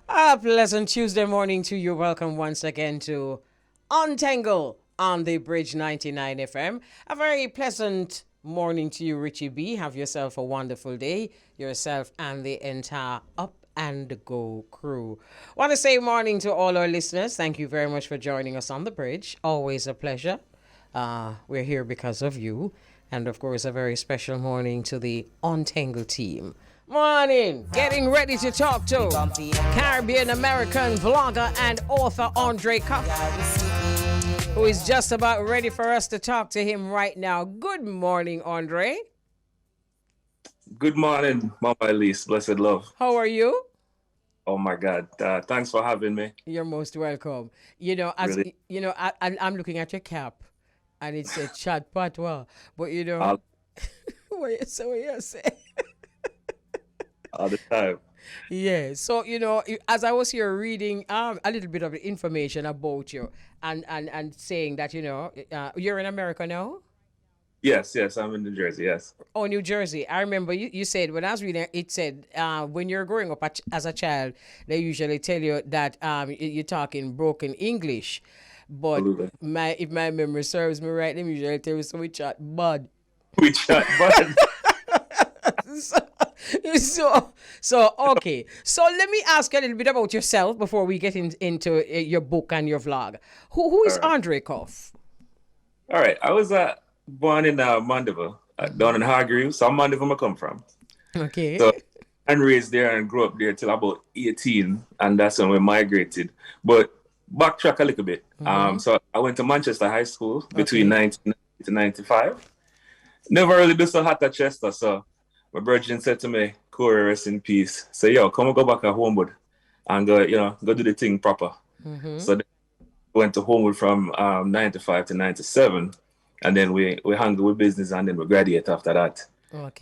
A pleasant Tuesday morning to you. Welcome once again to Untengle on the Bridge 99 FM. A very pleasant morning to you, Richie B. Have yourself a wonderful day, yourself and the entire Up and Go crew. Want to say morning to all our listeners. Thank you very much for joining us on the bridge. Always a pleasure. We're here because of you. And of course, a very special morning to the Untengle team. Morning! Getting ready to talk to Caribbean American vlogger and author Andre Cuffe, who is just about ready for us to talk to him right now. Good morning, Andre. Good morning, Mama Elise. Blessed love. How are you? Oh my God! Thanks for having me. You're most welcome. You know, Really, I'm looking at your cap, and it said Chat Patwah, but all, what you say? all the time. Yeah. So, as I was here reading a little bit of the information about you and saying that, you're in America now? Yes, yes. I'm in New Jersey. Yes. Oh, New Jersey. I remember you said, when I was reading, it said when you're growing up as a child, they usually tell you that you're talking broken English. But Absolutely. if my memory serves me right, they usually tell you so we chat bad. We chat, but so, so okay. So let me ask you a little bit about yourself before we get into your book and your vlog. Who is all right. Andre Cuffe? All right. I was born in Mandeville, down in Hargreaves. So Mandeville, I come from. Okay. So and raised there and grew up there till about 18, and that's when we migrated. But backtrack a little bit. So I went to Manchester High School between Okay. 1990 to 95. Never really been so hot at Chester, so my virgin said to me, Corey, rest in peace. So yo, come and go back at Homewood and go do the thing proper. So then we went to Homewood from 95 to 97, and then we handled with business, and then we graduated after that.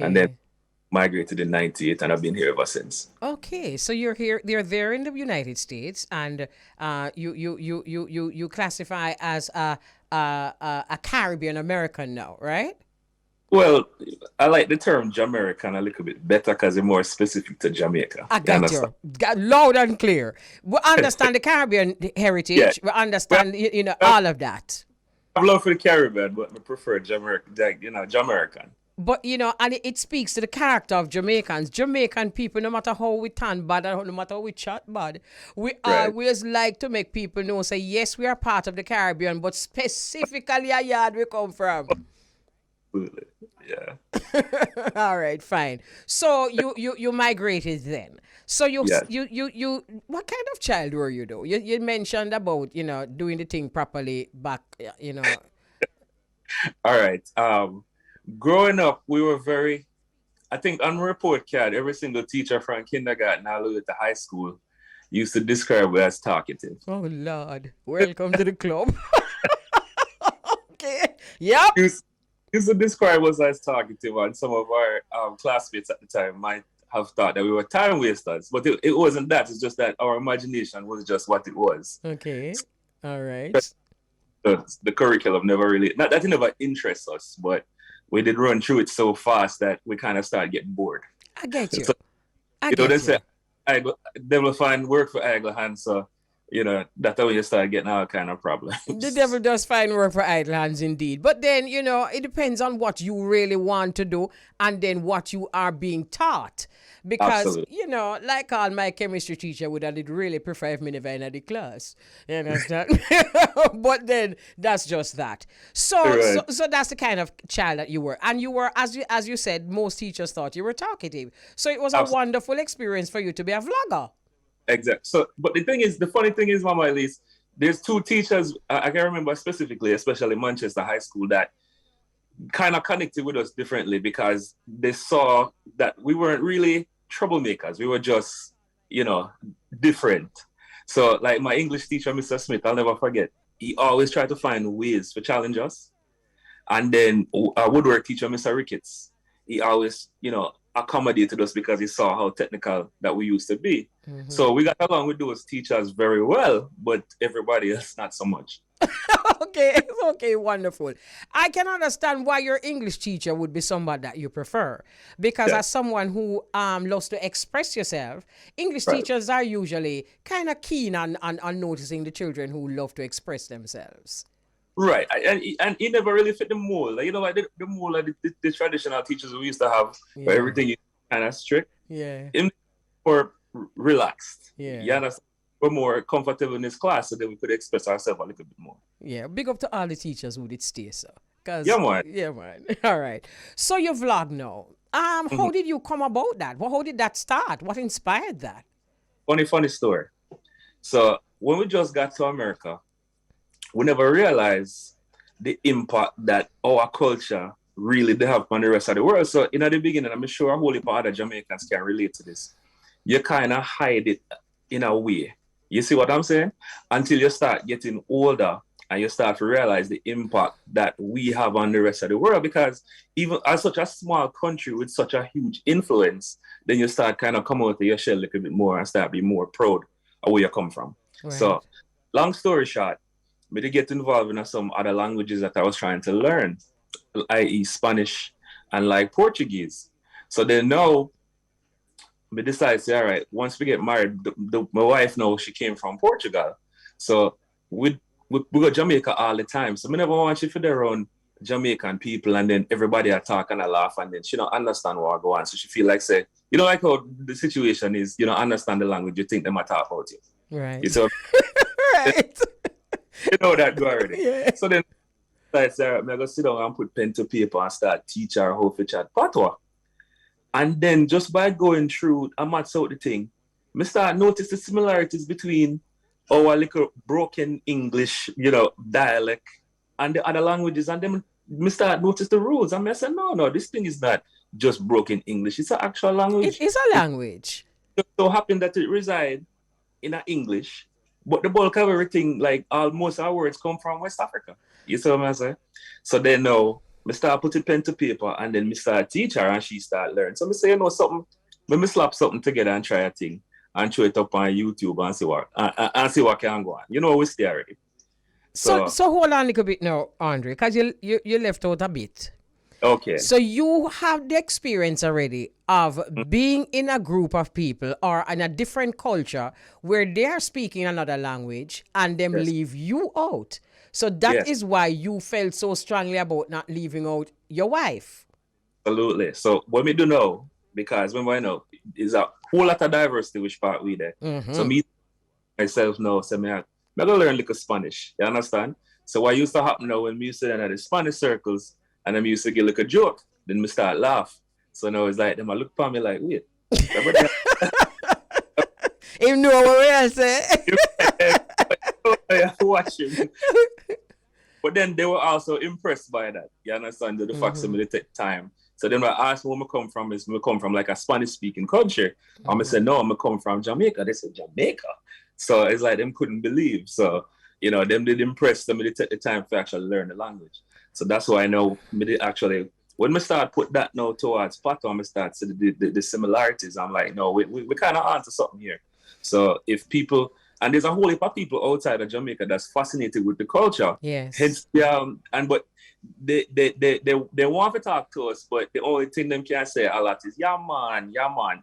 And then Okay. migrated in 98, and I've been here ever since. Okay. So you're there in the United States, and you classify as a Caribbean American now, right? Well, I like the term Jamaican a little bit better because it's more specific to Jamaica. I You got understand? you. Got loud and clear. We understand the Caribbean Yeah. heritage. We Well, understand, I all of that. have love for the Caribbean, but I prefer Jamaican. But and it speaks to the character of Jamaicans. Jamaican people, no matter how we turn bad or no matter how we chat bad, we Right. always like to make people know, say, yes, we are part of the Caribbean, but specifically a yard we come from. Absolutely. Yeah. All right, fine. So you migrated then. So Yeah. what kind of child were you though? You mentioned about doing the thing properly back. All right. Growing up, we were very, I think on report card, every single teacher from kindergarten all the way to high school used to describe us as talkative. Oh Lord, welcome to the club. Okay. Yep. Used to describe us as talkative, and some of our classmates at the time might have thought that we were time wasters, but it wasn't that. It's just that our imagination was just what it was. Okay. All right. The curriculum never really, not that it never interests us, but we did run through it so fast that we kind of started getting bored. I get you. So, I they get say, you. they will find work for idle hands. So, that's how you start getting all kind of The problems. devil does find work for idle hands indeed. But then, it depends on what you really want to do and then what you are being taught. Because, Absolutely. like all my chemistry teacher would have did really prefer if me never in the class. You understand? But then that's just that. So, so Right. so that's the kind of child that you were. And you were, as you said, most teachers thought you were talkative. So it was a Absolutely. wonderful experience for you to be a vlogger. Exactly. So, but the funny thing is, Mama Elise, there's two teachers I can remember specifically, especially Manchester High School, that kind of connected with us differently because they saw that we weren't really troublemakers. We were just, different. So, like my English teacher, Mr. Smith, I'll never forget. He always tried to find ways to challenge us. And then our woodwork teacher, Mr. Ricketts, he always, accommodated us because he saw how technical that we used to be. So we got along with those teachers very well, but everybody else not so much. Okay, wonderful. I can understand why your English teacher would be somebody that you prefer. Because Yeah. as someone who loves to express yourself, English Right. teachers are usually kind of keen on noticing the children who love to express themselves. Right. And he never really fit the mold. Like, like the mold, like the traditional teachers we used to have, where Yeah. everything is kind of strict. Yeah. Him more relaxed. Yeah. You understand? We're more comfortable in this class so that we could express ourselves a little bit more. Yeah. Big up to all the teachers who did stay so. Yeah, man. Yeah, man. All right. So your vlog now. How did you come about that? How did that start? What inspired that? Funny story. So when we just got to America, we never realized the impact that our culture really they have on the rest of the world. So in the beginning, I'm sure a whole heap of other Jamaicans can relate to this. You kind of hide it in a way. You see what I'm saying? Until you start getting older and you start to realize the impact that we have on the rest of the world. Because even as such a small country with such a huge influence, then you start kind of come out of your shell a little bit more and start being more proud of where you come from. Right. So long story short, I did get involved in some other languages that I was trying to learn, i.e. Spanish and like Portuguese. So then now, I decided to say, all right, once we get married, my wife now, she came from Portugal. So we go to Jamaica all the time. So I never want you to be around Jamaican people and then everybody are talk and I laugh and then she don't understand what I go on. So she feel like, say, like how the situation is, you don't understand the language, you think they might talk about you. Right. You so, Right. you know that go already. Yeah. So then I said, all right, I'm going to sit down and put pen to paper and start teach her how to chat Patwah. And then just by going through and match out the thing, I start notice the similarities between our little broken English, dialect and the other languages. And then I start notice the rules. And I said, no, this thing is not just broken English. It's an actual language. It is a language. It so happened that it resides in a English, but the bulk of everything, like almost our words come from West Africa. You see what I'm saying? So then now, I start putting pen to paper and then I start teach her and she start learn. So I say, something, let me slap something together and try a thing and show it up on YouTube and see what can go on. We stay already. So hold on a little bit now, Andre, because you left out a bit. Okay. So you have the experience already of being in a group of people or in a different culture where they are speaking another language and them leave you out. So that is why you felt so strongly about not leaving out your wife. Absolutely. So what we do now, because remember I know, is a whole lot of diversity which part we there. Mm-hmm. So me myself now, so I'm going to learn a little Spanish. You understand? So what used to happen now when we used to enter the Spanish circles and I used to get like a joke, then we start laugh. So now it's like them I look at me like, wait. You know what I say. Watching. But then they were also impressed by that. You understand? The fact that they take time. So then I asked where I come from is we come from like a Spanish speaking country. And I said, no, I'm come from Jamaica. They said Jamaica. So it's like them couldn't believe. So, them did impress them, they take the time to actually learn the language. So that's why I know actually when we start put that now towards Patwah, I start see the similarities. I'm like, no, we kind of onto something here. So if people, and there's a whole heap of people outside of Jamaica that's fascinated with the culture. Yes. Hence, but they want to talk to us, but the only thing them can say a lot is, yeah man.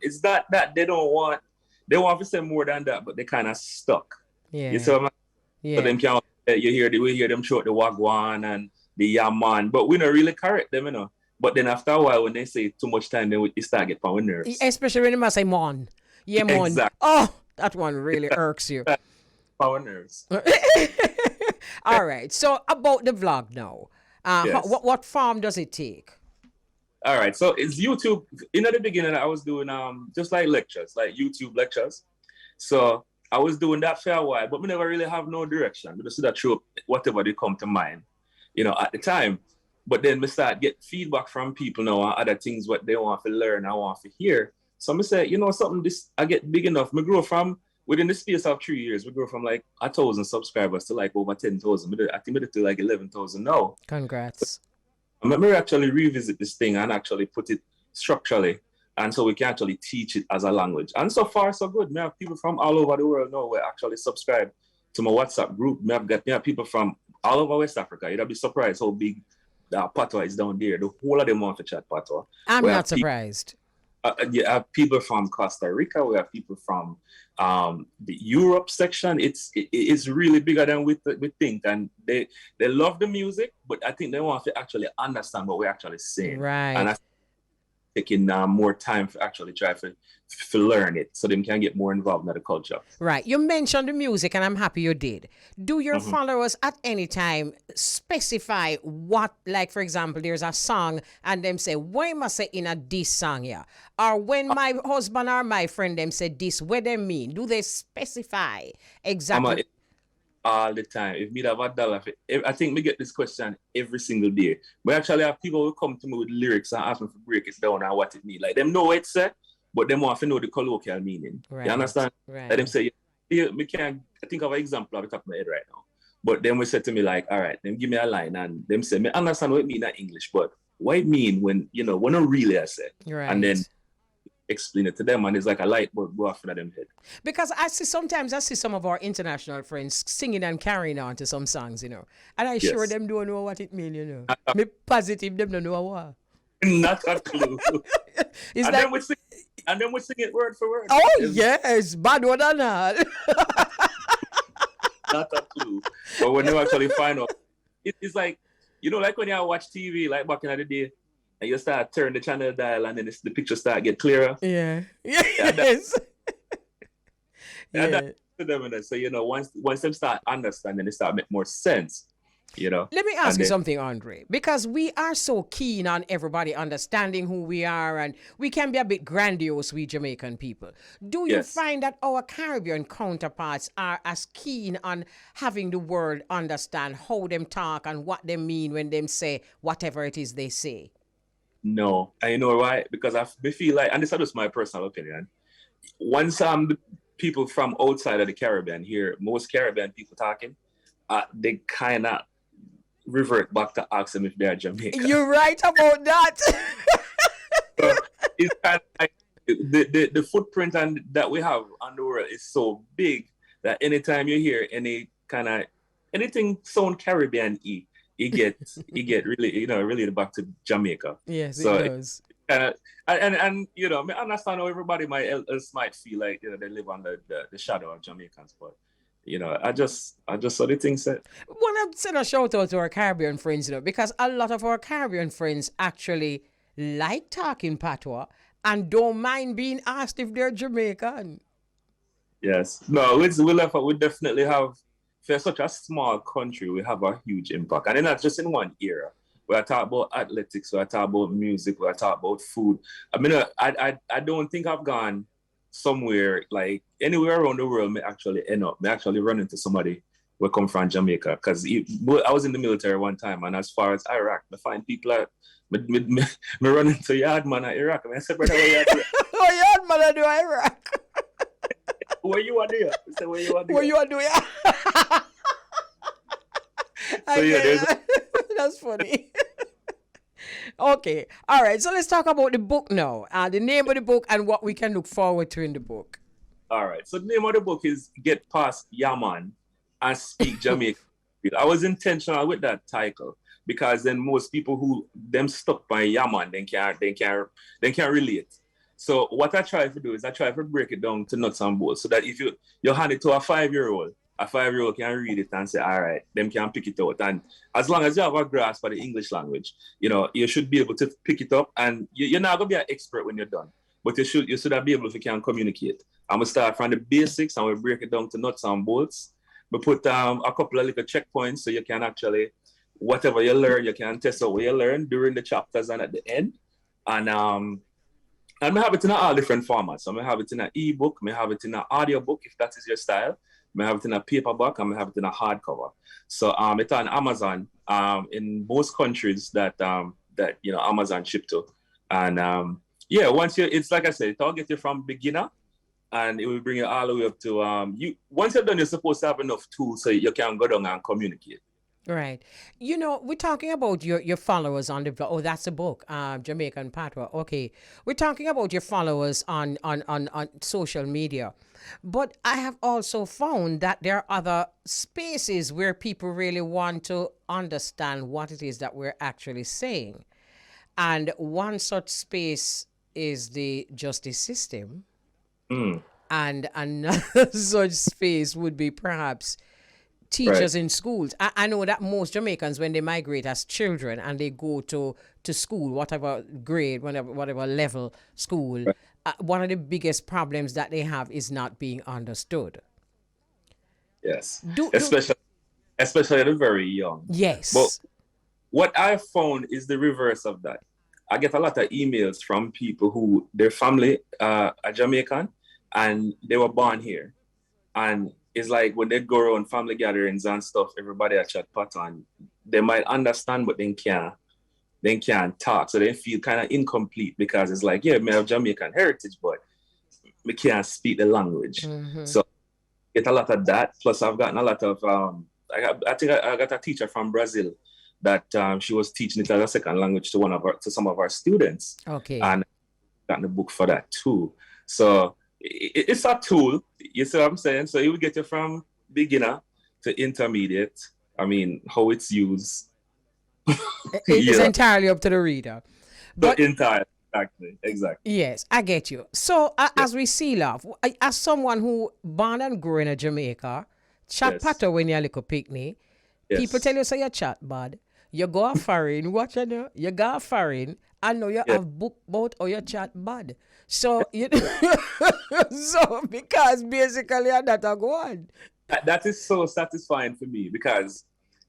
It's that they want to say more than that, but they kind of stuck. Yeah. You see what I mean? Yeah. So them can't, we hear them through the wagwan and the yaman, but we don't really correct them, But then after a while, when they say too much time, then we start getting power nerves. Especially when they say mon. Yeah, mon. Exactly. Oh, that one really irks you. Power nerves. All right. So about the vlog now. Yes. What form does it take? All right. So it's YouTube. In the beginning, I was doing just like lectures, like YouTube lectures. So I was doing that for a while, but we never really have no direction. We just that through whatever they come to mind, at the time. But then we start get feedback from people now on other things what they want to learn, I want to hear. So I say, something this I get big enough. We grow from within the space of 3 years, we grow from like 1,000 subscribers to like over 10,000. I think we do like 11,000 now. Congrats. Let me actually revisit this thing and actually put it structurally. And so we can actually teach it as a language. And so far, so good. We have people from all over the world now who actually subscribe to my WhatsApp group. We have people from all over West Africa. You'd be surprised how big Patois is down there. The whole of them want to chat Patois. I'm not surprised. You have people from Costa Rica. We have people from the Europe section. It's really bigger than we think, and they love the music, but I think they want to actually understand what we're actually saying. Right. And I taking more time to actually try to learn it so they can get more involved in the culture. Right. You mentioned the music, and I'm happy you did. Do your followers at any time specify what, like, for example, there's a song and them say, why must say in a this song here? Or when my husband or my friend them say this, what they mean? Do they specify exactly? All the time. If me have $1, I think we get this question every single day. We actually have people who come to me with lyrics and ask me to break it down and what it means. Like, them know what it said, but them want to know the colloquial meaning. Right. You understand? Right. Like them say, we can't, I think of an example off the top of my head right now. But then we said to me like, all right, then give me a line, and them say, me understand what it mean in English, but what it mean when, when I really I say. Right. And then explain it to them, and it's like a light bulb go off in them head. Because sometimes I see some of our international friends singing and carrying on to some songs, and I sure them don't know what it means, Me positive them don't know what. Not a clue. It's and like, then we sing it word for word. Oh yes, bad one and all. Not a clue. But when you actually find out, it's like, like when you watch TV, like back in the day, and you start turn the channel dial, and then the picture start get clearer. Yeah. Yes. That's to them, and so once them start understanding, they start make more sense. Let me ask you something, Andre, because we are so keen on everybody understanding who we are, and we can be a bit grandiose, we Jamaican people. Do you find that our Caribbean counterparts are as keen on having the world understand how them talk and what they mean when them say whatever it is they say? No, I know why, because I feel like, and this is just my personal opinion, once the people from outside of the Caribbean hear most Caribbean people talking, they kind of revert back to ask them if they're Jamaican. You're right about that. So it's kind of like the footprint that we have on the world is so big that anytime you hear anything sound Caribbean-y, it get really, really back to Jamaica. Yes, so it does. And I understand how everybody else might feel like they live under the shadow of Jamaicans, but I just saw the thing said. I want to send a shout out to our Caribbean friends, because a lot of our Caribbean friends actually like talking patois and don't mind being asked if they're Jamaican. Yes, no, we definitely have. For such a small country, we have a huge impact, and not just in one era. We are talking about athletics, we are talking about music, we are talking about food. I mean, I don't think I've gone somewhere, like anywhere around the world, me actually run into somebody who come from Jamaica. Because I was in the military one time, and as far as Iraq, I find people me run into Yardman at Iraq. I said, brother, where you are? Oh, Yardman I do Iraq. Where you are there? I said, where you are there? Where you are doing? That's funny. Okay. All right. So let's talk about the book now. The name of the book and what we can look forward to in the book. All right. So the name of the book is Get Past Ya Mon and Speak Jamaican. I was intentional with that title because then most people who them stuck by Ya Mon, they can't relate. So what I try to do is I try to break it down to nuts and bolts so that if you hand it to a 5-year-old, a 5-year-old can read it and say, all right, them can pick it out. And as long as you have a grasp for the English language, you should be able to pick it up. And you're not going to be an expert when you're done, but you should be able to can communicate. I'm going to start from the basics and we'll break it down to nuts and bolts. We put a couple of little checkpoints so you can actually, whatever you learn, you can test out what you learn during the chapters and at the end. And I have it in all different formats. So I have it in an ebook, I have it in an audiobook, if that is your style. I have it in a paperback, and I have it in a hardcover. So it's on Amazon in most countries that Amazon ship to. And once it's like I said, it'll get you from beginner, and it will bring you all the way up to once you're done, you're supposed to have enough tools so you can go down and communicate. Right. You know, we're talking about your followers on the blog. Oh, that's a book, Jamaican Patois. Okay. We're talking about your followers on social media. But I have also found that there are other spaces where people really want to understand what it is that we're actually saying. And one such space is the justice system. Mm, And another such space would be perhaps right. teachers in schools. I know that most Jamaicans, when they migrate as children and they go to school, whatever grade, whatever level school, Right. one of the biggest problems that they have is not being understood. Yes. Do Especially the very young. But yes. what I found is the reverse of that. I get a lot of emails from people who their family are Jamaican and they were born here. And it's like when they go around family gatherings and stuff, everybody at Chat Patwah and they might understand, but they can't talk. So they feel kind of incomplete because it's like, yeah, me have Jamaican heritage, but we can't speak the language. Mm-hmm. So get a lot of that. Plus, I've gotten a lot of. I got a teacher from Brazil that she was teaching it as a second language to some of our students, Okay. and gotten a book for that too. So it's a tool. You see what I'm saying? So it will get you from beginner to intermediate. I mean, how it's used. It's Yeah. entirely up to the reader. So But entire. Exactly. yes, I get you. So Yeah. as we seal off, as someone who born and grew in Jamaica, chat Yes. patter when you're a little picnic, people Yes. tell you say you chat bad. You go a foreign, watch you know, you go a foreign, I know you Yeah. have book about or you chat bad. So you so because basically you're not a go on. That is so satisfying for me because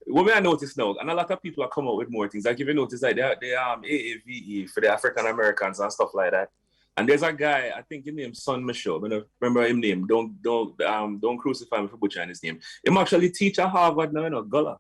what I notice now, and a lot of people are coming up with more things. Like if you notice, like they AAVE for the African Americans and stuff like that. And there's a guy, I think his name's Son Michaud. I don't remember his name. Don't crucify me for butchering his name. Him actually teach at Harvard now, Gullah.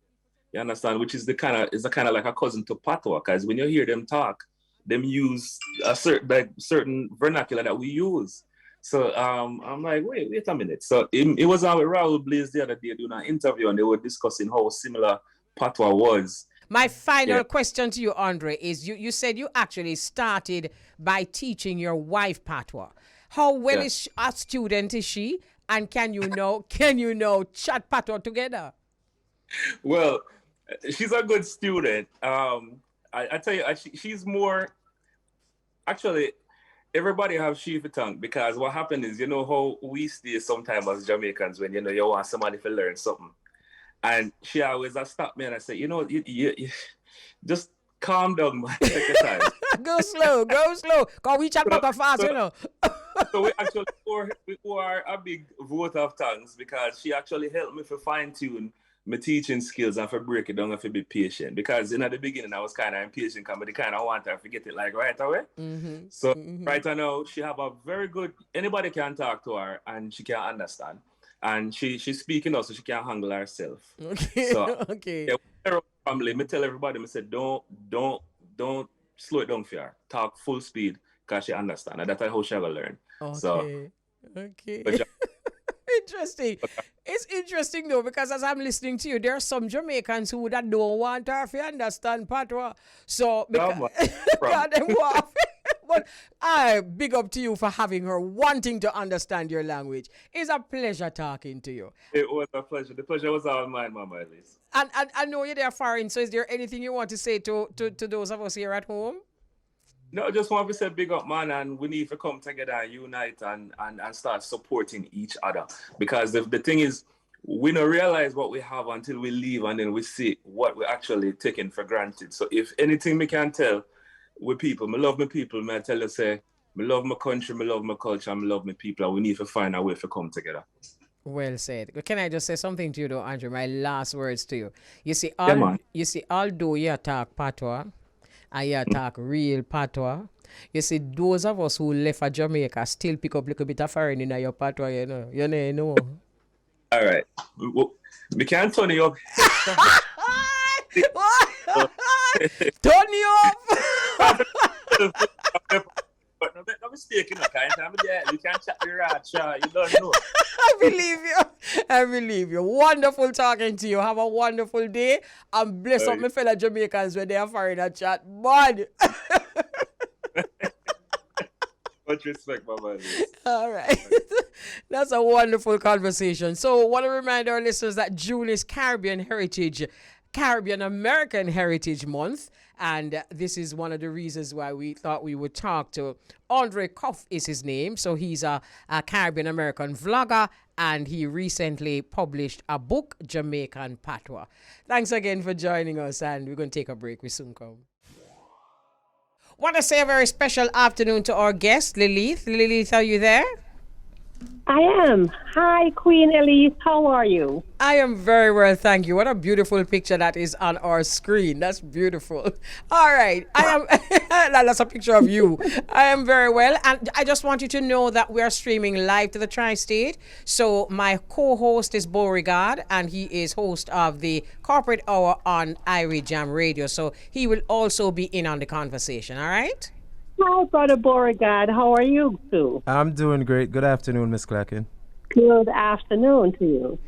You understand? Which is the kind of like a cousin to Patois, because when you hear them talk, them use a certain vernacular that we use. So I'm like, wait a minute. So it was with Raul Blaze the other day doing an interview, and they were discussing how similar Patois was. My Yeah. final question to you, Andre, is you said you actually started by teaching your wife Patois. How well Yeah. is a student is she? And can you know chat Patois together? Well, she's a good student. I tell you, she's more actually. Everybody have sheep tongue because what happened is, you know how we stay sometimes as Jamaicans when you want somebody to learn something. And she always stop me and I say, you just calm down, man. Take your time. Go slow, go slow. Cause we chat So, Patois fast, so, you know. so we actually we are a big vote of tongues because she actually helped me to fine tune my teaching skills and for break it down and for be patient. Because in the beginning I was kind of impatient, but I kind of want her to get it like right away. Mm-hmm. So Mm-hmm. right now she have a very good. Anybody can talk to her and she can understand, and she's speaking also. She can handle herself. Okay. So Okay. yeah, with her family, me tell everybody, me say don't slow it down for her. Talk full speed because she understand, and that's how she will learn. So, Okay. Okay. but Interesting. It's interesting though because as I'm listening to you, there are some Jamaicans who that don't want her to understand Patois. So because, because them want. But I big up to you for having her wanting to understand your language. It's a pleasure talking to you. it was a pleasure. The pleasure was all mine, Mama Elise. And I know you're there foreign, so is there anything you want to say to those of us here at home? No, just want to say big up, man, and we need to come together and unite and start supporting each other. Because the thing is, we don't realize what we have until we leave and then we see what we're actually taking for granted. So if anything we can tell with people, me love my people, me I tell you, say, me love my country, me love my culture, me love my people, and we need to find a way to come together. Well said. Can I just say something to you though, Andrew? My last words to you. Yeah, man. Although you talk Patois and you talk real Patois, you see, those of us who left for Jamaica still pick up a little bit of foreign in your Patois, you know. You know. All right. We can't turn you up extra. Turn you up! but no mistake, you know, kind of you can't chat the rat, you don't know. I believe you. I believe you. Wonderful talking to you. Have a wonderful day. And bless up my fellow Jamaicans when they are firing a chat. Bud. Much respect, my man. All right. That's a wonderful conversation. So, want to remind our listeners that June is Caribbean-American Heritage Month. And this is one of the reasons why we thought we would talk to Andre Cuffe is his name. So he's a Caribbean-American vlogger, and he recently published a book, Jamaican Patois. Thanks again for joining us, and we're going to take a break. We soon come. Want to say a very special afternoon to our guest, Lilieth. Lilieth, are you there? I am. Hi, Queen Elise. How are you? I am very well, thank you. What a beautiful picture that is on our screen. That's beautiful. All right. That's a picture of you. I am very well. And I just want you to know that we are streaming live to the Tri-State. So my co-host is Beauregard, and he is host of the Corporate Hour on Irie Jam Radio. So he will also be in on the conversation. All right? Hi, Brother Beauregard. How are you, Sue? I'm doing great. Good afternoon, Miss Clacken. Good afternoon to you.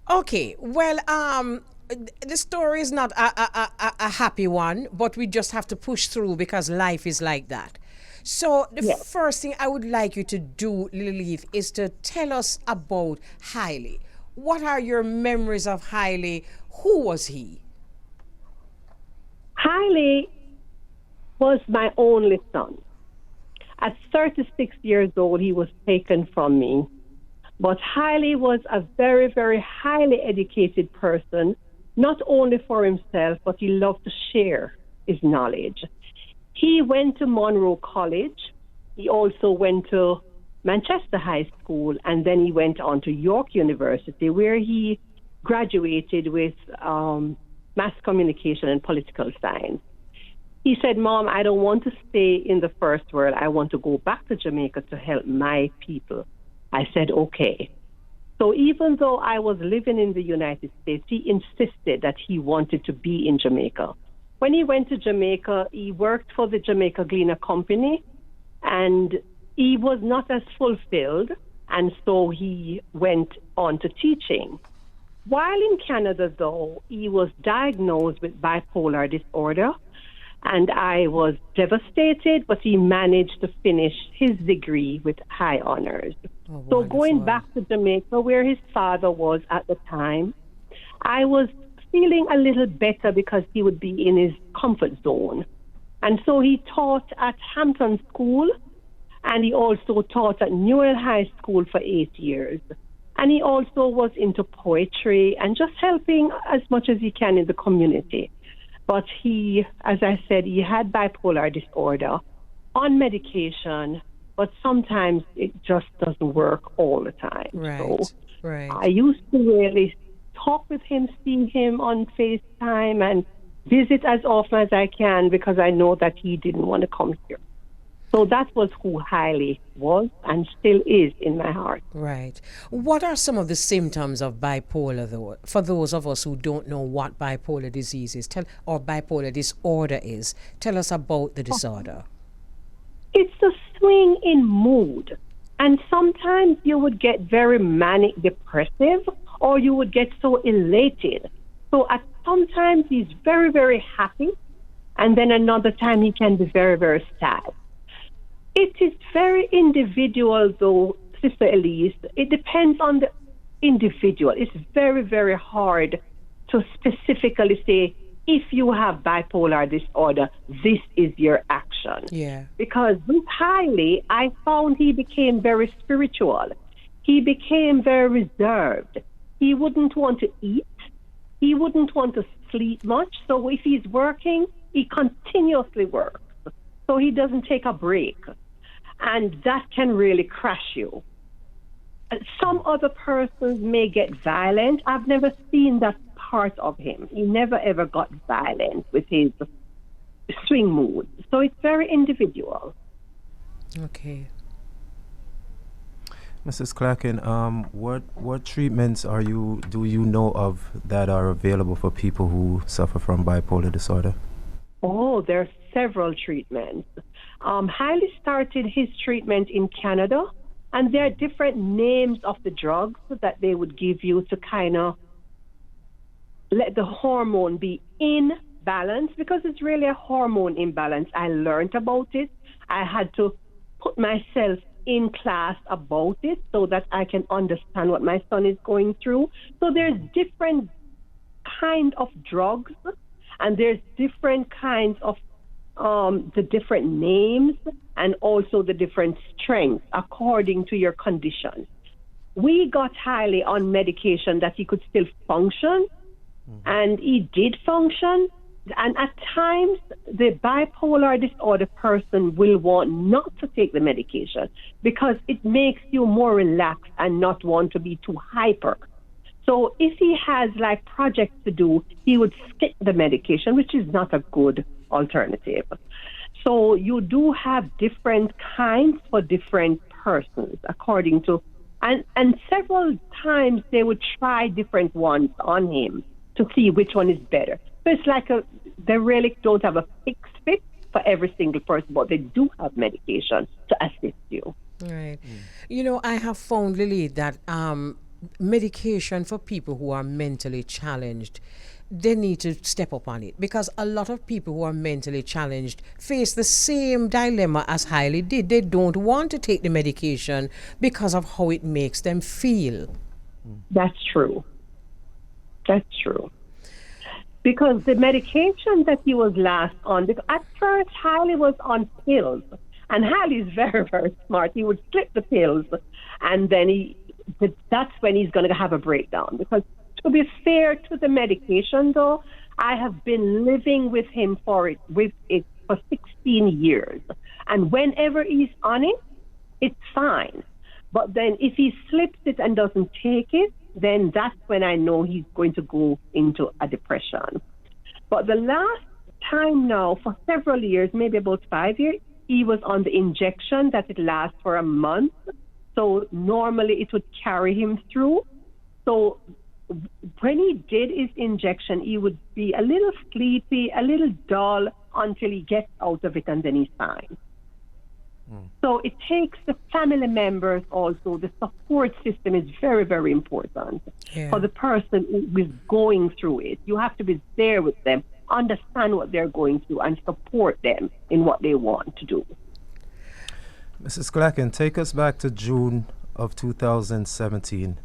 Okay, well, the story is not a happy one, but we just have to push through because life is like that. So the first thing I would like you to do, Lilieth, is to tell us about Haile. What are your memories of Haile? Who was he? Haile was my only son. At 36 years old, he was taken from me. But Haile was a very, very highly educated person, not only for himself, but he loved to share his knowledge. He went to Monroe College. He also went to Manchester High School, and then he went on to York University, where he graduated with mass communication and political science. He said, Mom, I don't want to stay in the first world. I want to go back to Jamaica to help my people. I said, okay. So even though I was living in the United States, he insisted that he wanted to be in Jamaica. When he went to Jamaica, he worked for the Jamaica Gleaner Company, and he was not as fulfilled, and so he went on to teaching. While in Canada, though, he was diagnosed with bipolar disorder, and I was devastated, but he managed to finish his degree with high honors. Oh, so going back to Jamaica, where his father was at the time, I was feeling a little better because he would be in his comfort zone. And so he taught at Hampton School, and he also taught at Newell High School for 8 years. And he also was into poetry and just helping as much as he can in the community. But he, as I said, he had bipolar disorder on medication, but sometimes it just doesn't work all the time. Right, so right. I used to really talk with him, see him on FaceTime, and visit as often as I can because I know that he didn't want to come here. So that was who Haile was and still is in my heart. Right. What are some of the symptoms of bipolar, though, for those of us who don't know what bipolar disease is, or bipolar disorder is? Tell us about the disorder. It's a swing in mood. And sometimes you would get very manic depressive, or you would get so elated. So at sometimes he's very, very happy, and then another time he can be very, very sad. It is very individual, though, Sister Elise. It depends on the individual. It's very, very hard to specifically say, if you have bipolar disorder, this is your action. Yeah. Because with Haile, I found he became very spiritual. He became very reserved. He wouldn't want to eat. He wouldn't want to sleep much. So if he's working, he continuously works. So he doesn't take a break. And that can really crash you. Some other persons may get violent. I've never seen that part of him. He never ever got violent with his swing mood. So it's very individual. Okay. Mrs. Clacken, what treatments do you know of that are available for people who suffer from bipolar disorder? Oh, there are several treatments. Haile started his treatment in Canada, and there are different names of the drugs that they would give you to kind of let the hormone be in balance, because it's really a hormone imbalance. I learned about it. I had to put myself in class about it so that I can understand what my son is going through. So there's different kind of drugs, and there's different kinds of the different names, and also the different strengths according to your condition. We got Haile on medication that he could still function, and he did function. And at times, the bipolar disorder person will want not to take the medication because it makes you more relaxed and not want to be too hyper. So if he has like projects to do, he would skip the medication, which is not a good alternative. So you do have different kinds for different persons according to, and several times they would try different ones on him to see which one is better. So it's like they really don't have a fixed fit for every single person, but they do have medication to assist you. Right. You know, I have found, Lily, that medication for people who are mentally challenged, they need to step up on it, because a lot of people who are mentally challenged face the same dilemma as Haile did. They don't want to take the medication because of how it makes them feel. That's true. That's true. Because the medication that he was last on, because at first Haile was on pills, and Haile is very, very smart. He would slip the pills, and then that's when he's going to have a breakdown. Because to be fair to the medication, though, I have been living with him for 16 years. And whenever he's on it, it's fine. But then if he slips it and doesn't take it, then that's when I know he's going to go into a depression. But the last time now, for several years, maybe about 5 years, he was on the injection that it lasts for a month. So normally it would carry him through. So when he did his injection, he would be a little sleepy, a little dull until he gets out of it, and then he's fine. So it takes the family members also. The support system is very, very important for the person who is going through it. You have to be there with them, understand what they're going through, and support them in what they want to do. Mrs. Clacken, take us back to June of 2017,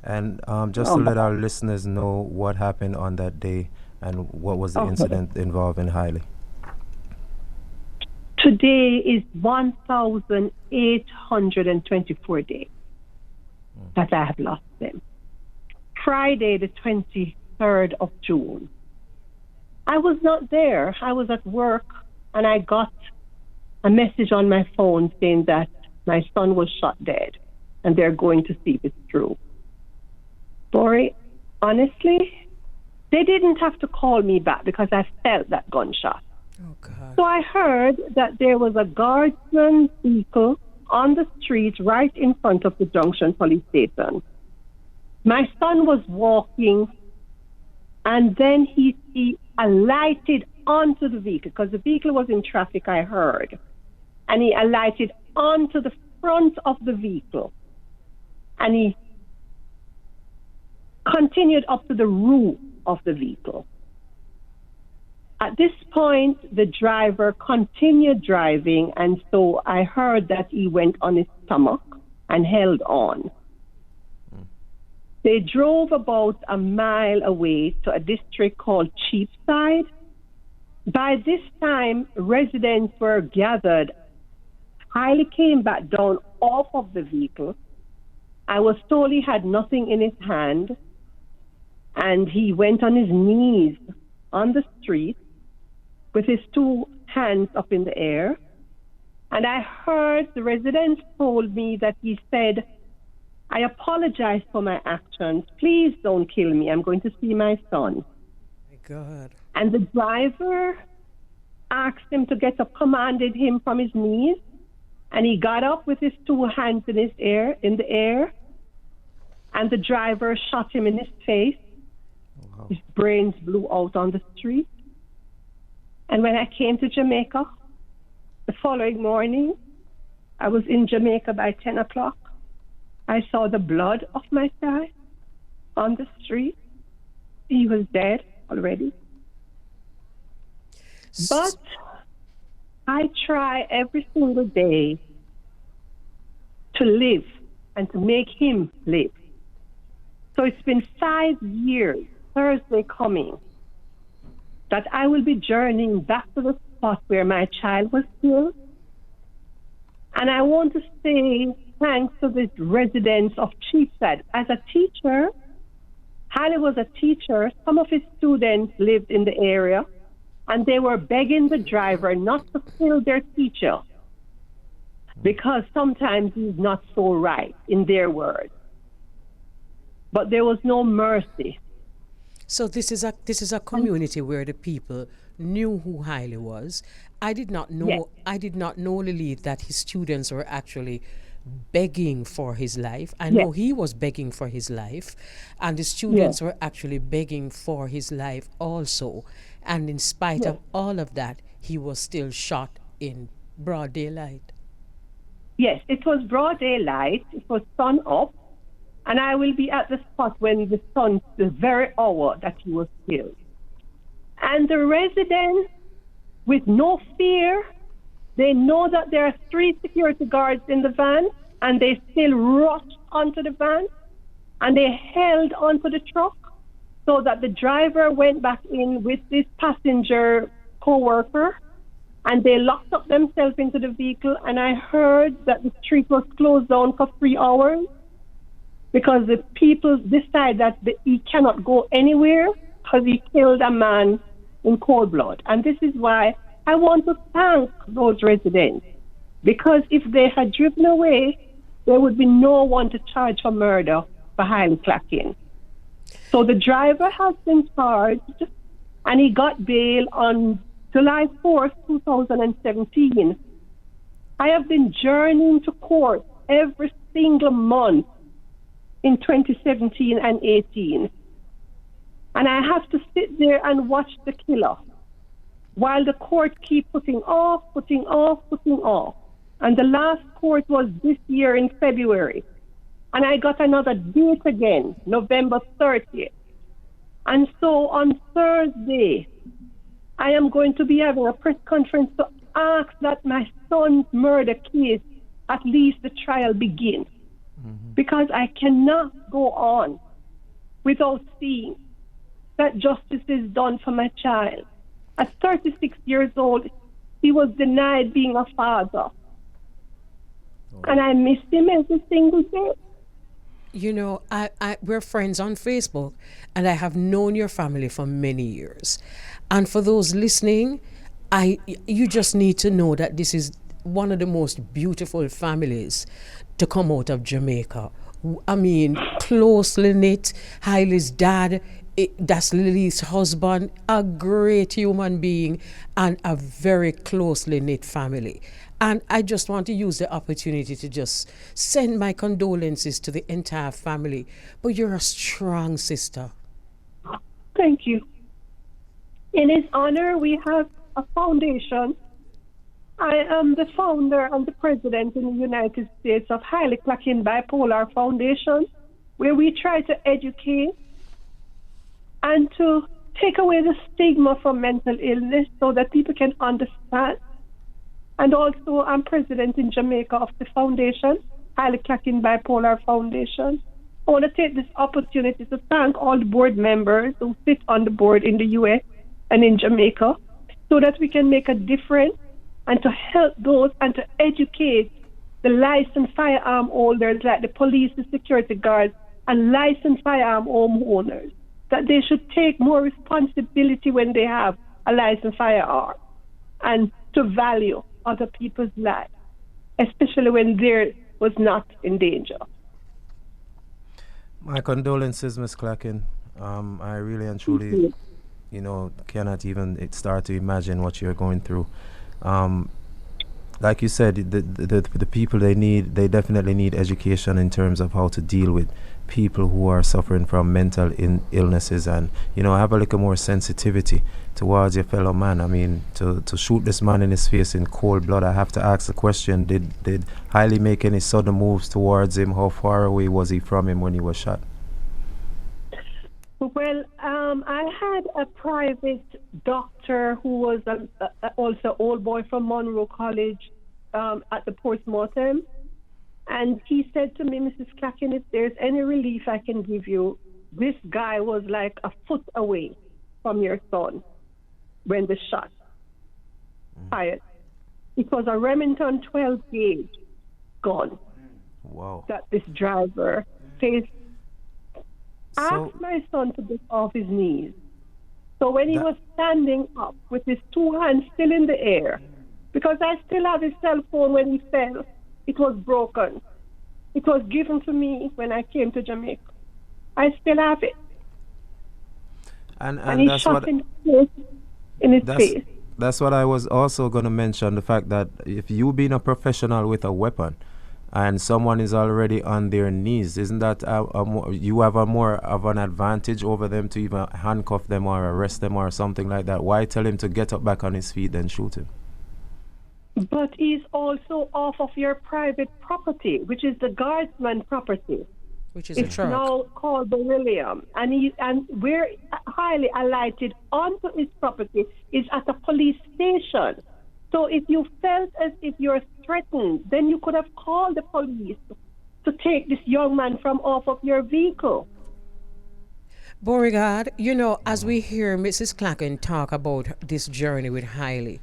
and just to let our listeners know what happened on that day and what was the incident involving Haile. Today is 1,824 days that I have lost them. Friday, the 23rd of June. I was not there. I was at work, and I got a message on my phone saying that my son was shot dead, and they're going to see if it's true. Sorry, honestly, they didn't have to call me back because I felt that gunshot. Oh, God. So I heard that there was a guardsman vehicle on the street right in front of the Junction police station. My son was walking, and then he alighted onto the vehicle, because the vehicle was in traffic, I heard. And he alighted onto the front of the vehicle. And he continued up to the roof of the vehicle. At this point, the driver continued driving, and so I heard that he went on his stomach and held on. They drove about a mile away to a district called Cheapside. By this time, residents were gathered. Haile came back down off of the vehicle. I was told he had nothing in his hand, and he went on his knees on the street with his two hands up in the air. And I heard the residents told me that he said, "I apologize for my actions. Please don't kill me. I'm going to see my son." My God. And the driver asked him to get up, commanded him from his knees, and he got up with his two hands in the air, and the driver shot him in his face. Wow. His brains blew out on the street. And when I came to Jamaica, The following morning, I was in Jamaica by 10 o'clock. I saw the blood of my child on the street. He was dead already. But I try every single day to live and to make him live. So it's been 5 years, Thursday coming, that I will be journeying back to the spot where my child was killed. And I want to say thanks to the residents of Cheapside. As a teacher, Haile was a teacher. Some of his students lived in the area, and they were begging the driver not to kill their teacher because sometimes he's not so right, in their words. But there was no mercy. So this is a community where the people knew who Haile was. I did not know. Yes. I did not know, Lilieth, that his students were actually begging for his life. I know he was begging for his life, and the students were actually begging for his life also. And in spite of all of that, he was still shot in broad daylight. Yes, it was broad daylight. It was sun up. And I will be at the spot when the very hour that he was killed. And the residents, with no fear, they know that there are 3 security guards in the van, and they still rushed onto the van, and they held onto the truck so that the driver went back in with this passenger co-worker, and they locked up themselves into the vehicle. And I heard that the street was closed down for 3 hours, because the people decide that he cannot go anywhere because he killed a man in cold blood. And this is why I want to thank those residents, because if they had driven away, there would be no one to charge for murder for Haile Clacken. So the driver has been charged, and he got bail on July 4th, 2017. I have been journeying to court every single month in 2017 and 18. And I have to sit there and watch the killer while the court keep putting off. And the last court was this year in February. And I got another date again, November 30th. And so on Thursday, I am going to be having a press conference to ask that my son's murder case, at least the trial begin. Because I cannot go on without seeing that justice is done for my child. At 36 years old, he was denied being a father. And I miss him every single day. You know, we're friends on Facebook, and I have known your family for many years. And for those listening, you just need to know that this is one of the most beautiful families to come out of Jamaica. I mean, closely knit. Haile's dad, that's Lily's husband, a great human being, and a very closely knit family. And I just want to use the opportunity to just send my condolences to the entire family. But you're a strong sister. Thank you. In his honor, we have a foundation. I am the founder and the president in the United States of Haile Clacken Bipolar Foundation, where we try to educate and to take away the stigma from mental illness so that people can understand. And also, I'm president in Jamaica of the foundation, Haile Clacken Bipolar Foundation. I want to take this opportunity to thank all the board members who sit on the board in the U.S. and in Jamaica so that we can make a difference and to help those and to educate the licensed firearm holders like the police, the security guards, and licensed firearm homeowners, that they should take more responsibility when they have a licensed firearm and to value other people's lives, especially when theirs was not in danger. My condolences, Ms. Clacken. I really and truly, cannot even start to imagine what you're going through. like you said, the people they definitely need education in terms of how to deal with people who are suffering from mental illnesses, and have a little more sensitivity towards your fellow man. I mean, to shoot this man in his face in cold blood, I have to ask the question: Did Haile make any sudden moves towards him? How far away was he from him when he was shot? Well, I had a private doctor who was also old boy from Monroe College at the postmortem. And he said to me, Mrs. Clacken, if there's any relief I can give you, this guy was like a foot away from your son when the shot fired. It was a Remington 12 gauge gun that this driver faced. Asked my son to get off his knees. So when he was standing up with his two hands still in the air, because I still have his cell phone when he fell, it was broken. It was given to me when I came to Jamaica. I still have it. And he shot him in his face. That's what I was also going to mention, the fact that if you being a professional with a weapon, and someone is already on their knees, isn't that you have a more of an advantage over them to even handcuff them or arrest them or something like that? Why tell him to get up back on his feet then shoot him? But he's also off of your private property, which is the Guardsman property. Which is it's a truck. now called Beryllium. And where Haile alighted onto his property is at a police station. So if you felt as if you're threatened, then you could have called the police to take this young man from off of your vehicle. Beauregard, as we hear Mrs. Clacken talk about this journey with Haile,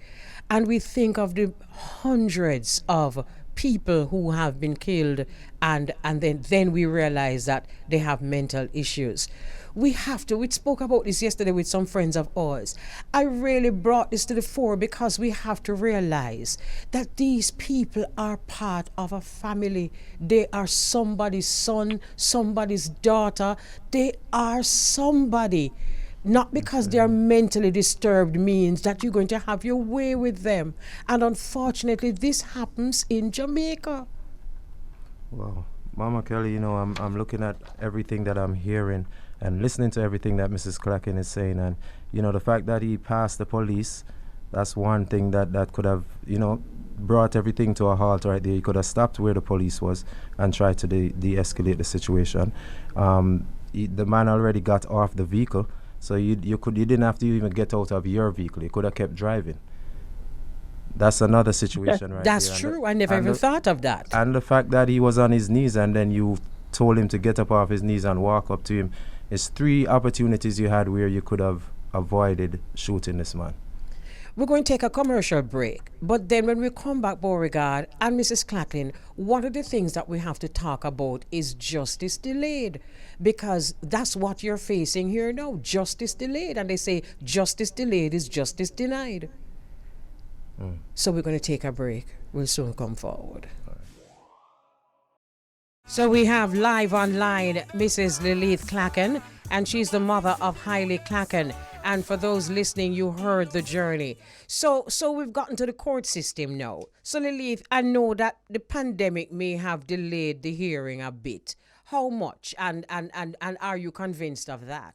and we think of the hundreds of people who have been killed, and then we realize that they have mental issues. We spoke about this yesterday with some friends of ours. I really brought this to the fore because we have to realize that these people are part of a family. They are somebody's son, somebody's daughter. They are somebody. Not because they are mentally disturbed means that you're going to have your way with them. And unfortunately, this happens in Jamaica. Well, Mama Kelly, I'm looking at everything that I'm hearing and listening to everything that Mrs. Clacken is saying. And, the fact that he passed the police, that's one thing that could have, brought everything to a halt right there. He could have stopped where the police was and tried to de-escalate the situation. The man already got off the vehicle. So you didn't have to even get out of your vehicle. You could have kept driving. That's another situation right That's there. true. I never even thought of that. And the fact that he was on his knees and then you told him to get up off his knees and walk up to him is 3 opportunities you had where you could have avoided shooting this man. We're going to take a commercial break, but then when we come back, Beauregard and Mrs. Clacken, one of the things that we have to talk about is justice delayed, because that's what you're facing here now, justice delayed. And they say justice delayed is justice denied. So we're going to take a break. We'll soon come forward. So we have live online Mrs. Lilieth Clacken, and she's the mother of Haile Clacken. And for those listening, you heard the journey. So we've gotten to the court system now. So Lilieth, I know that the pandemic may have delayed the hearing a bit. How much? And are you convinced of that?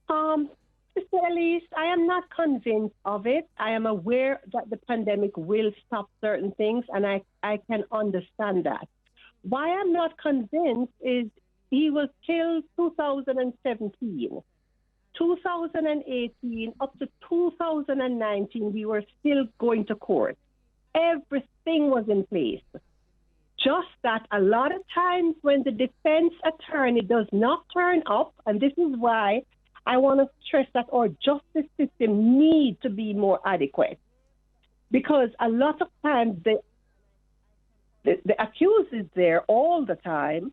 Sister Elise, I am not convinced of it. I am aware that the pandemic will stop certain things, and I can understand that. Why I'm not convinced is he was killed 2017. 2018 up to 2019, we were still going to court. Everything was in place. Just that a lot of times when the defense attorney does not turn up, and this is why I want to stress that our justice system needs to be more adequate. Because a lot of times the accused is there all the time,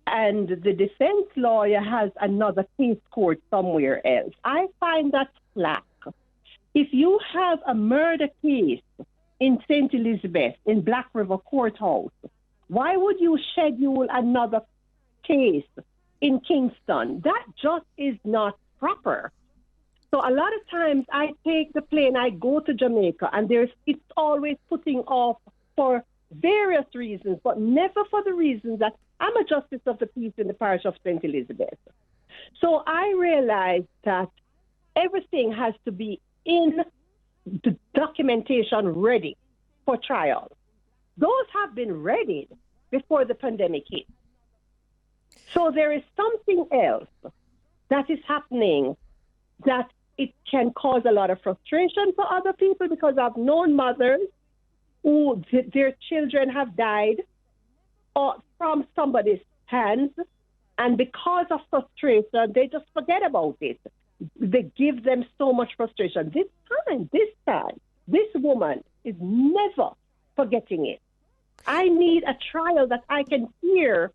and the defense lawyer has another case court somewhere else. I find that slack. If you have a murder case in St. Elizabeth, in Black River Courthouse, why would you schedule another case in Kingston? That just is not proper. So a lot of times I take the plane, I go to Jamaica, and it's always putting off for various reasons, but never for the reasons that I'm a justice of the peace in the parish of St. Elizabeth. So I realized that everything has to be in the documentation ready for trial. Those have been readied before the pandemic hit. So there is something else that is happening that it can cause a lot of frustration for other people, because I've known mothers who their children have died from somebody's hands, and because of frustration, they just forget about it. They give them so much frustration. This time, this woman is never forgetting it. I need a trial that I can hear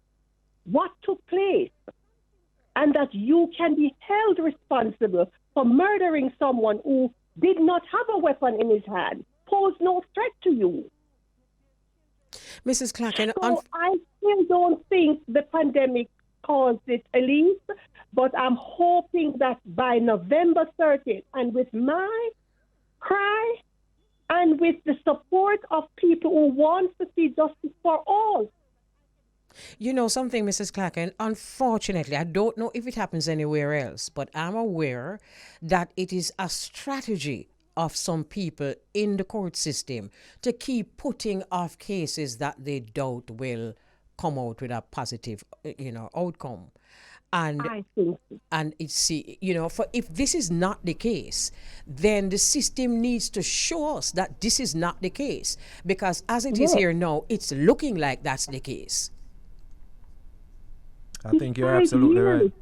what took place, and that you can be held responsible for murdering someone who did not have a weapon in his hand, posed no threat to you. Mrs. Clacken, So I still don't think the pandemic caused it, Elise, but I'm hoping that by November 30th, and with my cry and with the support of people who want to see justice for all. you know something, Mrs. Clacken, unfortunately, I don't know if it happens anywhere else, but I'm aware that it is a strategy of some people in the court system to keep putting off cases that they doubt will come out with a positive, outcome. And I think so. and it's, for if this is not the case, then the system needs to show us that this is not the case, because as it is here now, it's looking like that's the case. I think you're absolutely right.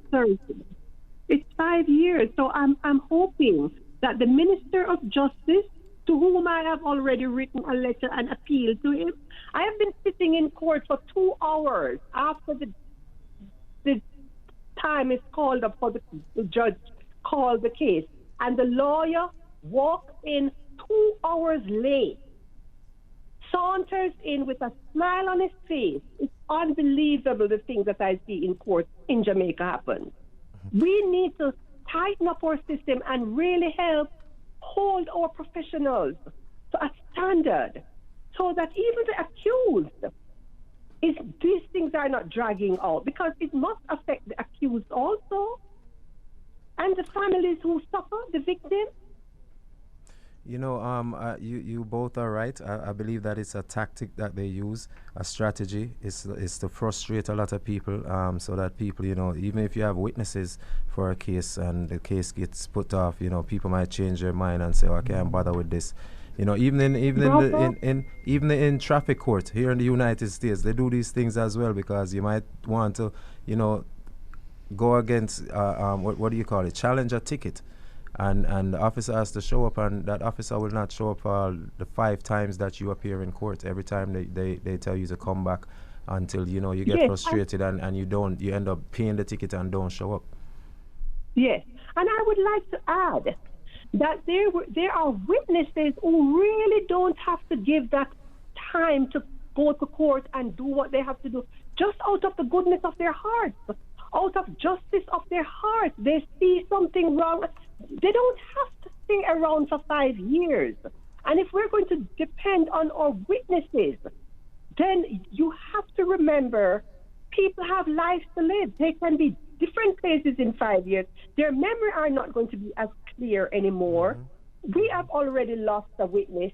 It's 5 years. So I'm hoping that the Minister of Justice, to whom I have already written a letter and appealed to him, I have been sitting in court for 2 hours after the time is called up for the judge called the case, and the lawyer walked in 2 hours late, saunters in with a smile on his face. It's unbelievable the things that I see in court in Jamaica happen. We need to tighten up our system and really help hold our professionals to a standard, so that even the accused, these things are not dragging out, because it must affect the accused also, and the families who suffer, the victims. You both are right. I believe that it's a tactic that they use, a strategy. It's to frustrate a lot of people, so that people, even if you have witnesses for a case and the case gets put off, people might change their mind and say, "Oh, I can't bother with this." Even in traffic court here in the United States, they do these things as well, because you might want to, go against what do you call it? Challenge a ticket. And the officer has to show up, and that officer will not show up for the 5 times that you appear in court. Every time they tell you to come back, until you get frustrated and you end up paying the ticket and don't show up. Yes, and I would like to add that there are witnesses who really don't have to give that time to go to court and do what they have to do, just out of the goodness of their hearts, out of justice of their hearts. They see something wrong. They don't have to stay around for 5 years. And if we're going to depend on our witnesses, then you have to remember people have lives to live. They can be different places in 5 years. Their memory are not going to be as clear anymore. Mm-hmm. We have already lost a witness,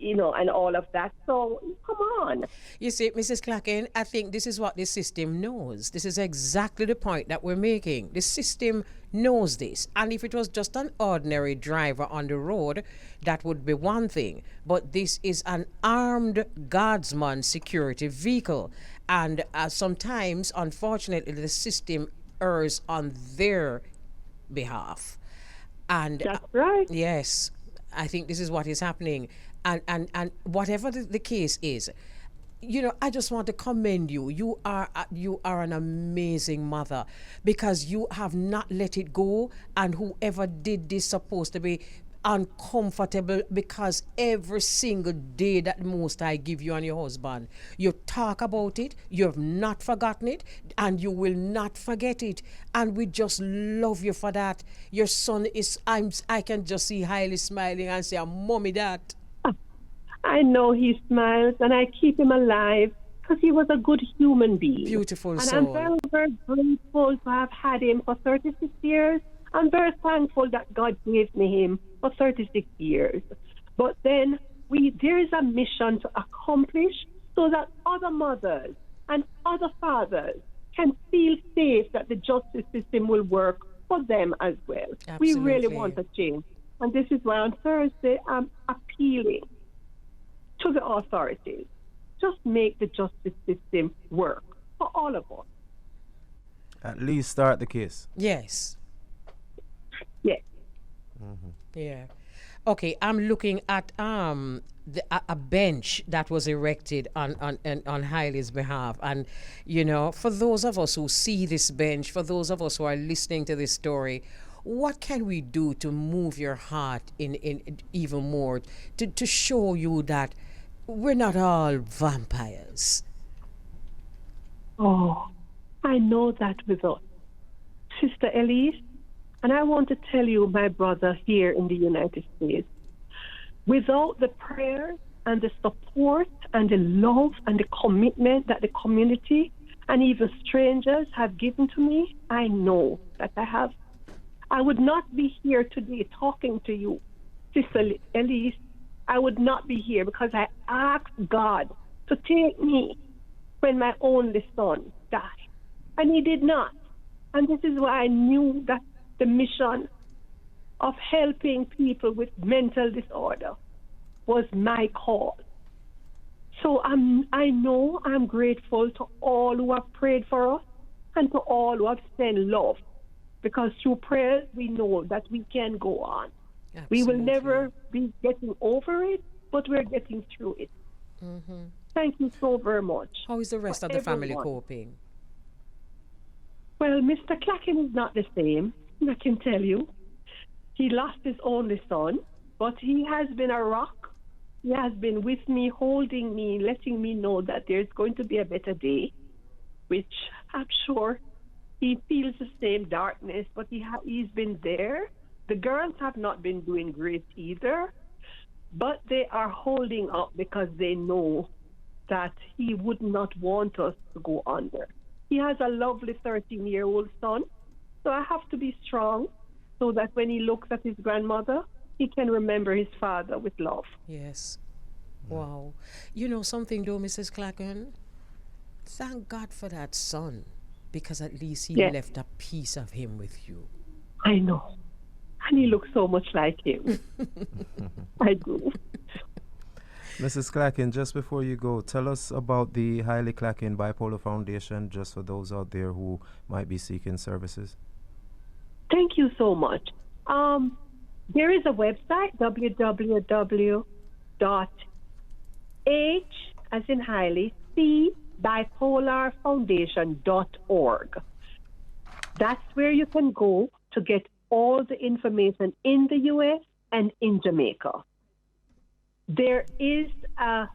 and all of that. So, come on. You see, Mrs. Clacken, I think this is what the system knows. This is exactly the point that we're making. The system knows this. And if it was just an ordinary driver on the road, that would be one thing. But this is an armed Guardsman Security vehicle. And sometimes, unfortunately, the system errs on their behalf. And that's right. Yes, I think this is what is happening. And whatever the case is, I just want to commend you. You are an amazing mother, because you have not let it go. And whoever did this supposed to be uncomfortable because every single day that most I give you and your husband, you talk about it, you have not forgotten it, and you will not forget it. And we just love you for that. Your son is, I can just see Haile smiling and say, Mommy, that. I know he smiles, and I keep him alive because he was a good human being. Beautiful and soul. I'm very, very grateful to have had him for 36 years. I'm very thankful that God gave me him for 36 years. But then there is a mission to accomplish so that other mothers and other fathers can feel safe that the justice system will work for them as well. Absolutely. We really want a change. And this is why on Thursday I'm appealing to the authorities. Just make the justice system work for all of us. At least start the case. Yes. Yes. Yeah. Okay, I'm looking at a bench that was erected on Haile's behalf, and you know, for those of us who see this bench, for those of us who are listening to this story, what can we do to move your heart in even more to show you that we're not all vampires? Oh, I know that with us, Sister Elise. And I want to tell you, my brother here in the United States, without the prayers and the support and the love and the commitment that the community and even strangers have given to me, I know that I would not be here today talking to you, Sister Elise. I would not be here because I asked God to take me when my only son died. And he did not. And this is why I knew that the mission of helping people with mental disorder was my call. So I know I'm grateful to all who have prayed for us and to all who have sent love, because through prayers we know that we can go on. Absolutely. We will never be getting over it, but we're getting through it. Thank you so very much. How is the rest of the family coping? Well, Mr. Clacken is not the same, I can tell you. He lost his only son, but he has been a rock. He has been with me, holding me, letting me know that there's going to be a better day, which I'm sure he feels the same darkness, but he's been there. The girls have not been doing great either, but they are holding up because they know that he would not want us to go under. He has a lovely 13-year-old son, so I have to be strong so that when he looks at his grandmother, he can remember his father with love. Yes. Wow. You know something though, Mrs. Clacken? Thank God for that son, because at least he left a piece of him with you. I know. And he looks so much like him. I do. Mrs. Clacken, just before you go, tell us about the Haile Clacken Bipolar Foundation, just for those out there who might be seeking services. Thank you so much. There is a website, www.h, as in Haile, C, bipolarfoundation.org. That's where you can go to get all the information in the U.S. and in Jamaica. There is a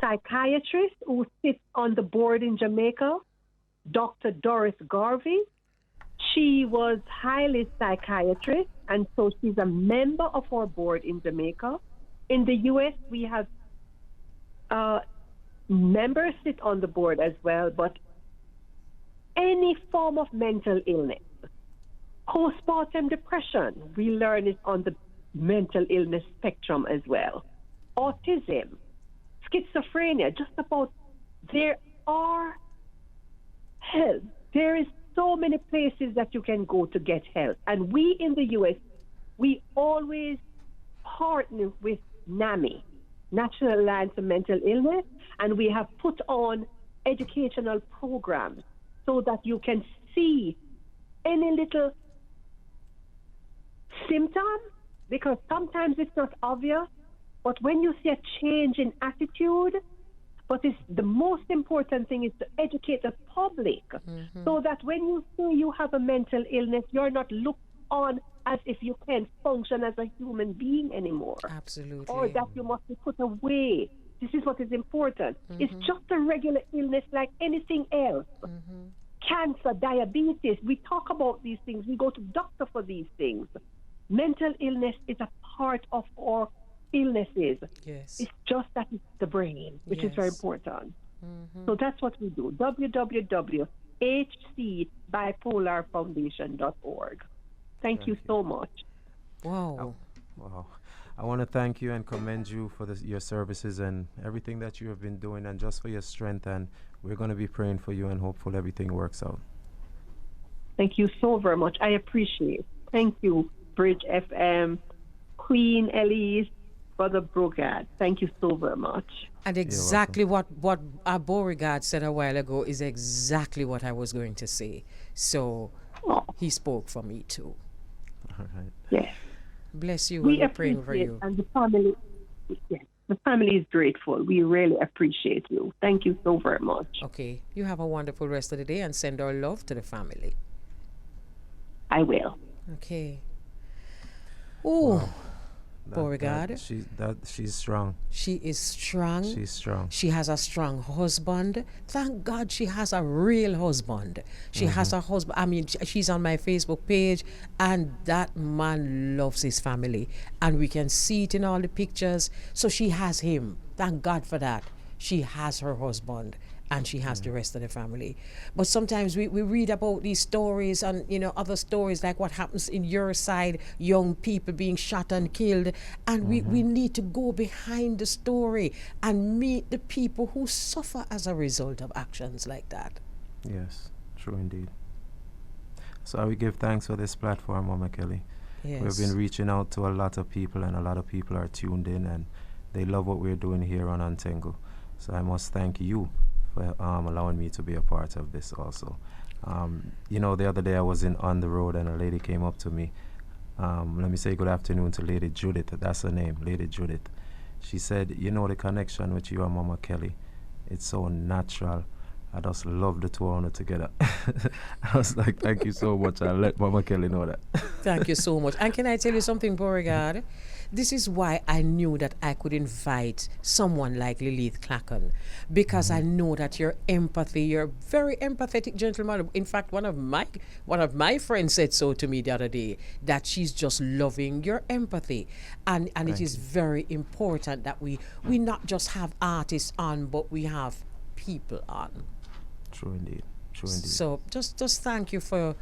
psychiatrist who sits on the board in Jamaica, Dr. Doris Garvey. She was Haile's psychiatrist, and so she's a member of our board in Jamaica. In the U.S., we have members sit on the board as well, but any form of mental illness, postpartum depression, we learn is on the mental illness spectrum as well. Autism, schizophrenia, just about, there are help. There is so many places that you can go to get help. And we in the U.S., we always partner with NAMI, National Alliance of Mental Illness, and we have put on educational programs so that you can see any little symptom, because sometimes it's not obvious, but when you see a change in attitude, the most important thing is to educate the public so that when you say you have a mental illness, you're not looked on as if you can't function as a human being anymore. Absolutely. Or that you must be put away. This is what is important. It's just a regular illness like anything else. Cancer, diabetes, we talk about these things. We go to doctor for these things. Mental illness is a part of our illnesses. Yes. It's just that it's the brain, which is very important. So that's what we do. www.hcbipolarfoundation.org. Thank you so much. Wow. Wow. I want to thank you and commend you for your services and everything that you have been doing, and just for your strength. And we're going to be praying for you, and hopefully everything works out. Thank you so very much. I appreciate it. Thank you, Bridge FM, Queen Elise, Brother Brogard. Thank you so very much. And exactly what our Beauregard said a while ago is exactly what I was going to say. So he spoke for me too. All right. Yes. Bless you. We We're praying for appreciate, you. and the family, yes, the family is grateful. We really appreciate you. Thank you so very much. Okay. You have a wonderful rest of the day and send our love to the family. I will. Okay. Oh, Wow. Beauregard. She's strong. She is strong. She's strong. She has a strong husband. Thank God she has a real husband. She has a husband. I mean, she's on my Facebook page, and that man loves his family. And we can see it in all the pictures. So she has him. Thank God for that. She has her husband, and she has the rest of the family. But sometimes we read about these stories and, other stories like what happens in your side, young people being shot and killed. And we need to go behind the story and meet the people who suffer as a result of actions like that. Yes, true indeed. So we give thanks for this platform, Mama Kelly. Yes. We've been reaching out to a lot of people, and a lot of people are tuned in, and they love what we're doing here on Untengle. So I must thank you for allowing me to be a part of this also. The other day I was on the road, and a lady came up to me. Let me say good afternoon to Lady Judith. That's her name, Lady Judith. She said, the connection with you and Mama Kelly, it's so natural. I just love the two of you together. I was like, thank you so much. I'll let Mama Kelly know that. Thank you so much. And can I tell you something, Beauregard? This is why I knew that I could invite someone like Lilieth Clacken, because I know that your empathy, you're a very empathetic gentleman. In fact, one of my friends said so to me the other day, that she's just loving your empathy. And it is very important that we not just have artists on, but we have people on. True indeed. True indeed. So just thank you for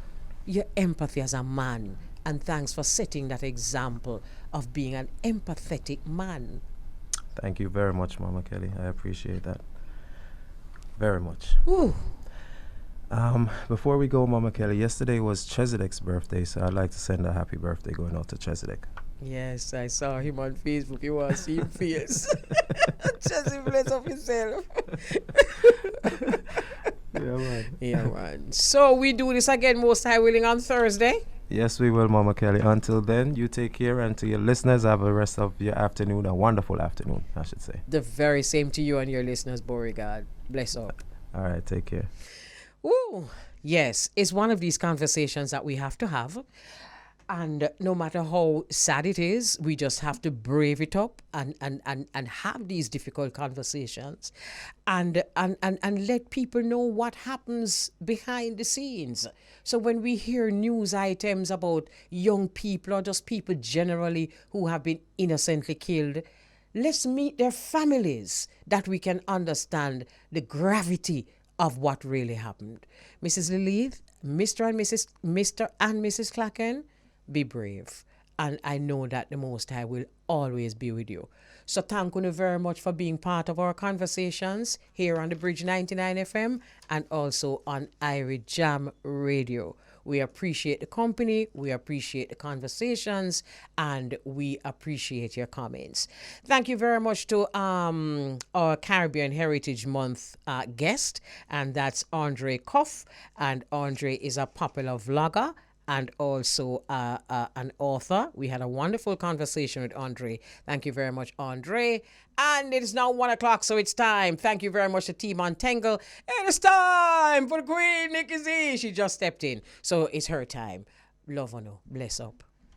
your empathy as a man, and thanks for setting that example of being an empathetic man. Thank you very much, Mama Kelly. I appreciate that very much. Ooh. Before we go, Mama Kelly, yesterday was Chesedek's birthday, so I'd like to send a happy birthday going out to Chesedek. Yes, I saw him on Facebook. You want to see him face. Chesed, bless up himself. Yeah, man. Yeah, man. So we do this again, most high willing, on Thursday. Yes, we will, Mama Kelly. Until then, you take care, and to your listeners, have a rest of your afternoon, a wonderful afternoon, I should say. The very same to you and your listeners, Beauregard. Bless up. All right, take care. Ooh, yes, it's one of these conversations that we have to have. And no matter how sad it is, we just have to brave it up and have these difficult conversations and let people know what happens behind the scenes. So when we hear news items about young people or just people generally who have been innocently killed, let's meet their families, that we can understand the gravity of what really happened. Mrs. Lilieth, Mr. and Mrs. Clacken, be brave. And I know that the Most High will always be with you. So thank you very much for being part of our conversations here on the Bridge 99 FM and also on Irie Jam Radio. We appreciate the company, we appreciate the conversations, and we appreciate your comments. Thank you very much to our Caribbean Heritage Month guest, and that's Andre Cuffe. And Andre is a popular vlogger and also an author. We had a wonderful conversation with Andre. Thank you very much, Andre. And it is now 1 o'clock, so it's time. Thank you very much to Team Untengle. And it's time for the Queen, Nikki Z. She just stepped in, so it's her time. Love on you. Bless up.